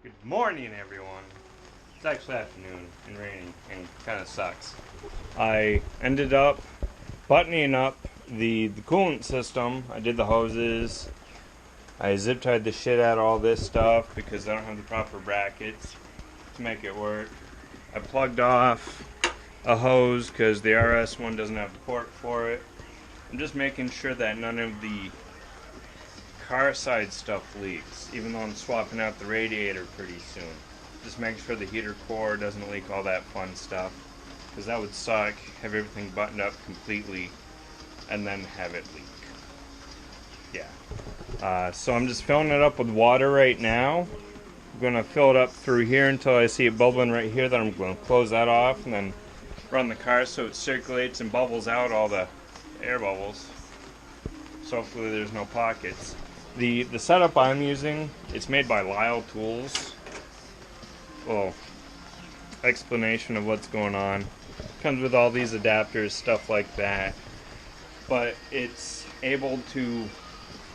Good morning, everyone. It's actually afternoon and raining and kind of sucks. I ended up buttoning up the coolant system. I did the hoses. I zip tied the shit out of all this stuff because I don't have the proper brackets to make it work. I plugged off a hose because the RS one doesn't have the port for it. I'm just making sure that none of the car side stuff leaks, even though I'm swapping out the radiator pretty soon. Just make sure the heater core doesn't leak, all that fun stuff, because that would suck. Have everything buttoned up completely and then have it leak. Yeah. So I'm just filling it up with water right now. I'm going to fill it up through here until I see it bubbling right here. Then I'm going to close that off and then run the car so it circulates and bubbles out all the air bubbles. So hopefully there's no pockets. The setup I'm using, it's made by Lyle Tools. Well, explanation of what's going on. Comes with all these adapters, stuff like that. But it's able to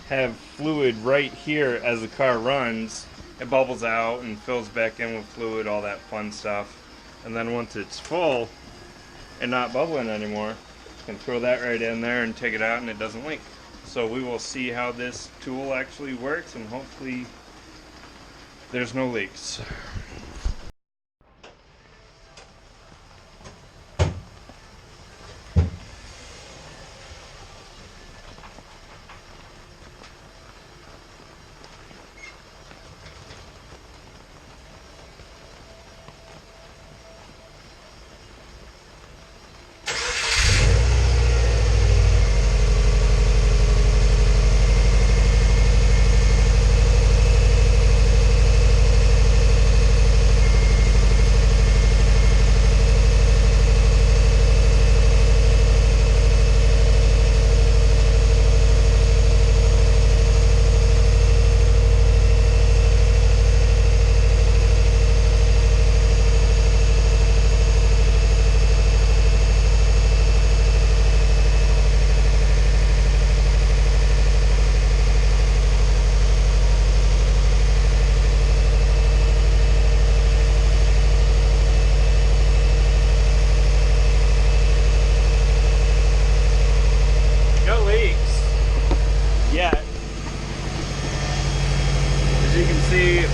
have fluid right here as the car runs. It bubbles out and fills back in with fluid, all that fun stuff. And then once it's full and not bubbling anymore, you can throw that right in there and take it out and it doesn't leak. So we will see how this tool actually works, and hopefully there's no leaks.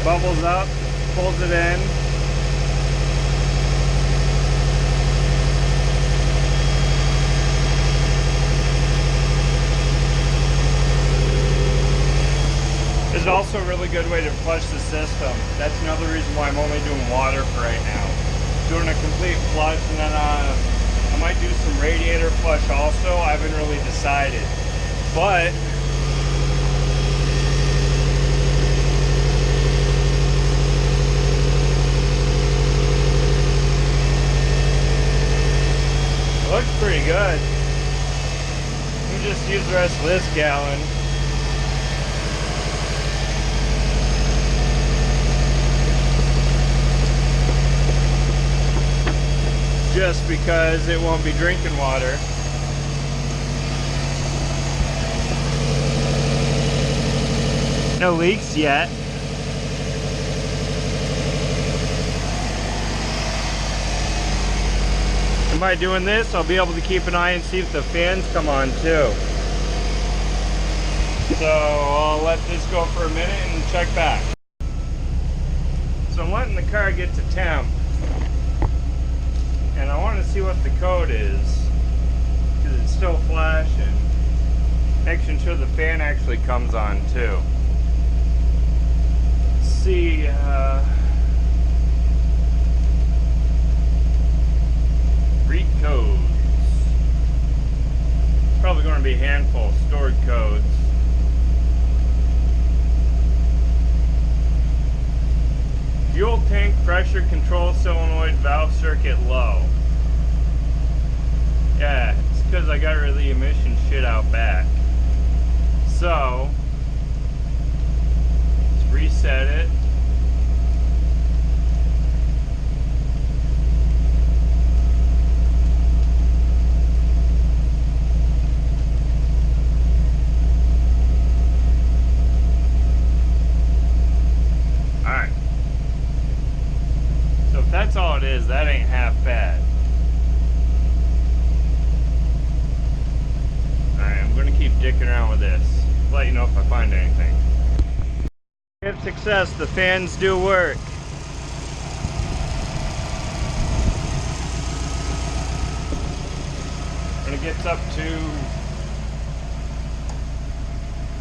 Bubbles up, pulls it in. This is also a really good way to flush the system. That's another reason why I'm only doing water for right now. Doing a complete flush, and then I might do some radiator flush also. I haven't really decided. But looks pretty good. We'll just use the rest of this gallon. Just because it won't be drinking water. No leaks yet. By doing this, I'll be able to keep an eye and see if the fans come on too. So I'll let this go for a minute and check back. So I'm letting the car get to temp, and I want to see what the code is because it's still flashing. Making sure the fan actually comes on too. Let's see. Read codes. Probably going to be a handful of stored codes. Fuel tank pressure control solenoid valve circuit low. Yeah, it's because I got rid of the emission shit out back. So, let's reset it. that's all it is. That ain't half bad. Alright, I'm gonna keep dicking around with this. Let you know if I find anything. We have success, the fans do work. When it gets up to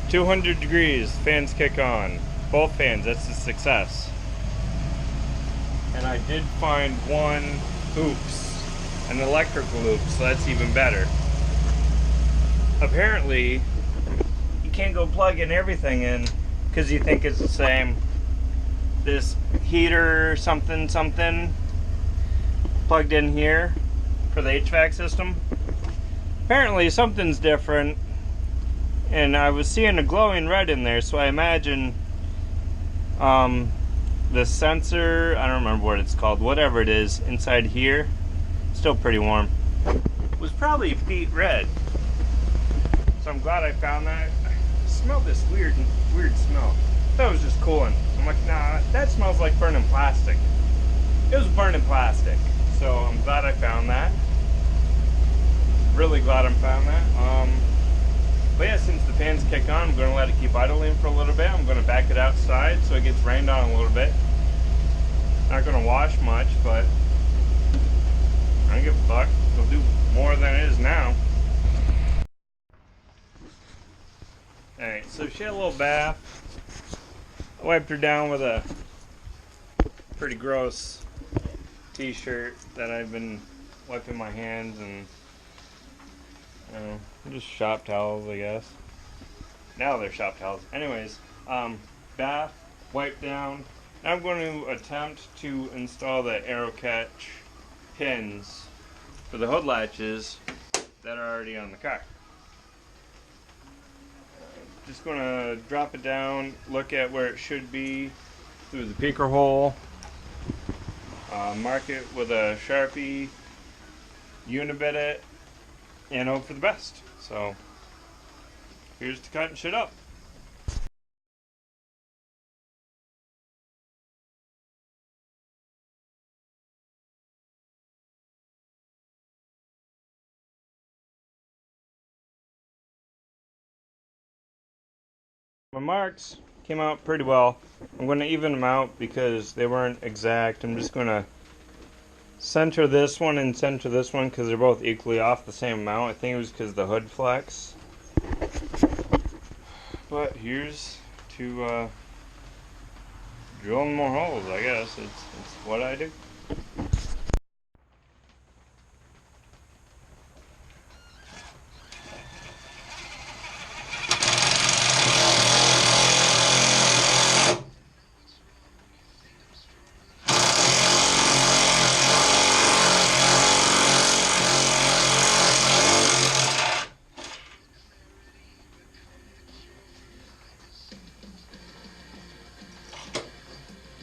200 degrees, fans kick on. Both fans, that's a success. And I did find one oops, an electrical loop, so that's even better. Apparently, you can't go plugging everything in because you think it's the same. This heater something plugged in here for the HVAC system. Apparently something's different, and I was seeing a glowing red in there, so I imagine the sensor, I don't remember what it's called, whatever it is, inside here, still pretty warm, was probably beet red. So I'm glad I found that. I smelled this weird smell. I thought it was just coolant. I'm like, nah, that smells like burning plastic. It was burning plastic. So I'm glad I found that. Really glad I found that. But yeah, since the fans kick on, I'm going to let it keep idling for a little bit. I'm going to back it outside so it gets rained on a little bit. Not going to wash much, but I don't give a fuck. It'll do more than it is now. Alright, so she had a little bath. I wiped her down with a pretty gross t-shirt that I've been wiping my hands and just shop towels, I guess. Now they're shop towels. Anyways, bath, wipe down. Now I'm going to attempt to install the arrow catch pins for the hood latches that are already on the car. Just going to drop it down, look at where it should be through the peeker hole, mark it with a Sharpie, unibit it, and hope for the best. So here's to cutting shit up. My marks came out pretty well. I'm going to even them out because they weren't exact. I'm just going to center this one and center this one because they're both equally off the same amount. I think it was because of the hood flex. But here's to drilling more holes, I guess. It's what I do.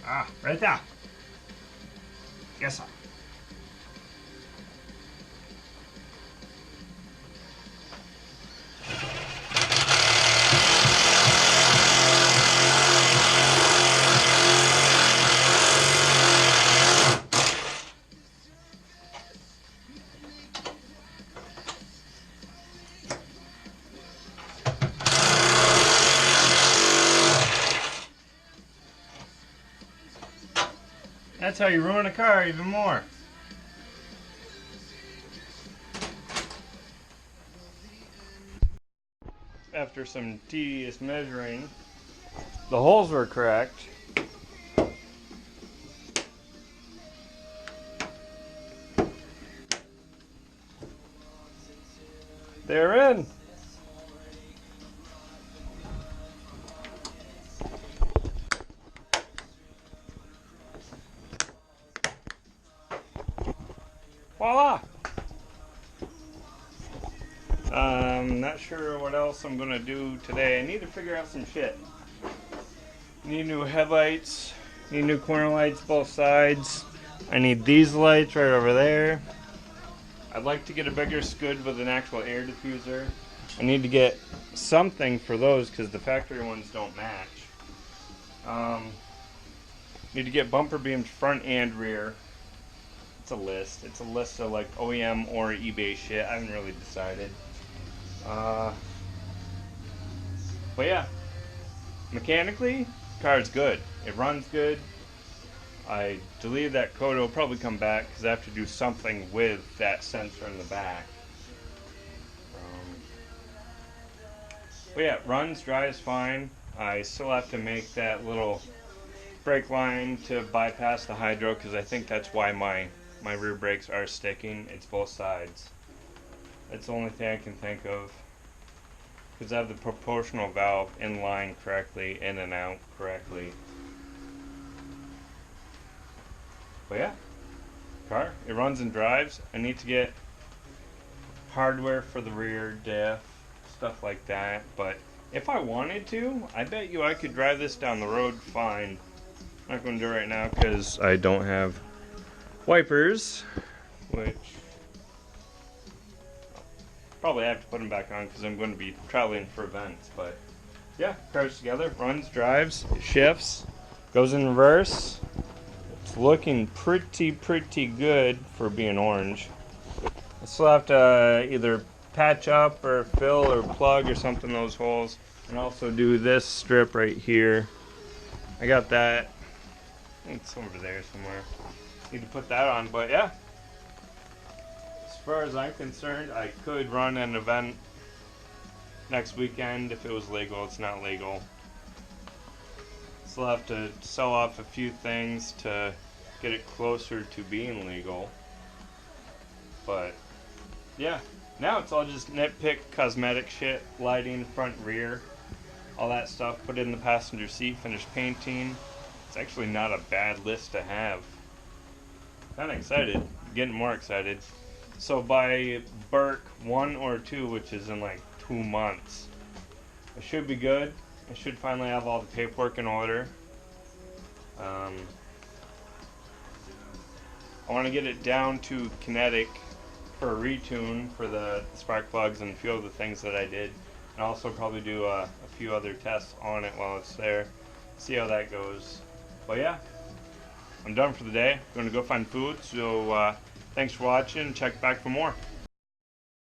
Ah, right there. Yes, sir. That's how you ruin a car even more. After some tedious measuring, the holes were correct. They're in. Voila! Not sure what else I'm gonna do today. I need to figure out some shit. Need new headlights, need new corner lights both sides. I need these lights right over there. I'd like to get a bigger scud with an actual air diffuser. I need to get something for those because the factory ones don't match. Need to get bumper beams front and rear. It's a list. It's a list of like OEM or eBay shit. I haven't really decided. But yeah, mechanically, car's good. It runs good. I deleted that code. It'll probably come back because I have to do something with that sensor in the back. But yeah, it runs, drives fine. I still have to make that little brake line to bypass the hydro because I think that's why my rear brakes are sticking. It's both sides. That's the only thing I can think of. Because I have the proportional valve in line correctly, in and out correctly. But yeah, car, it runs and drives. I need to get hardware for the rear diff, stuff like that. But if I wanted to, I bet you I could drive this down the road fine. I'm not going to do it right now because I don't have wipers, which probably have to put them back on because I'm going to be traveling for events. But yeah, car's together, runs, drives, it shifts, goes in reverse. It's looking pretty good for being orange. I still have to either patch up or fill or plug or something those holes, and also do this strip right here. I got that. It's over there somewhere. Need to put that on, but yeah. As far as I'm concerned, I could run an event next weekend if it was legal. It's not legal. Still have to sell off a few things to get it closer to being legal. But yeah, now it's all just nitpick cosmetic shit, lighting, front, rear, all that stuff. Put it in the passenger seat, finish painting. It's actually not a bad list to have. Kind of excited, getting more excited. So by burp 1 or 2, which is in like 2 months, I should be good. I should finally have all the paperwork in order. I want to get it down to kinetic for a retune for the spark plugs and a few other things that I did, and also probably do a few other tests on it while it's there. See how that goes. But yeah, I'm done for the day. I'm going to go find food. So thanks for watching. Check back for more.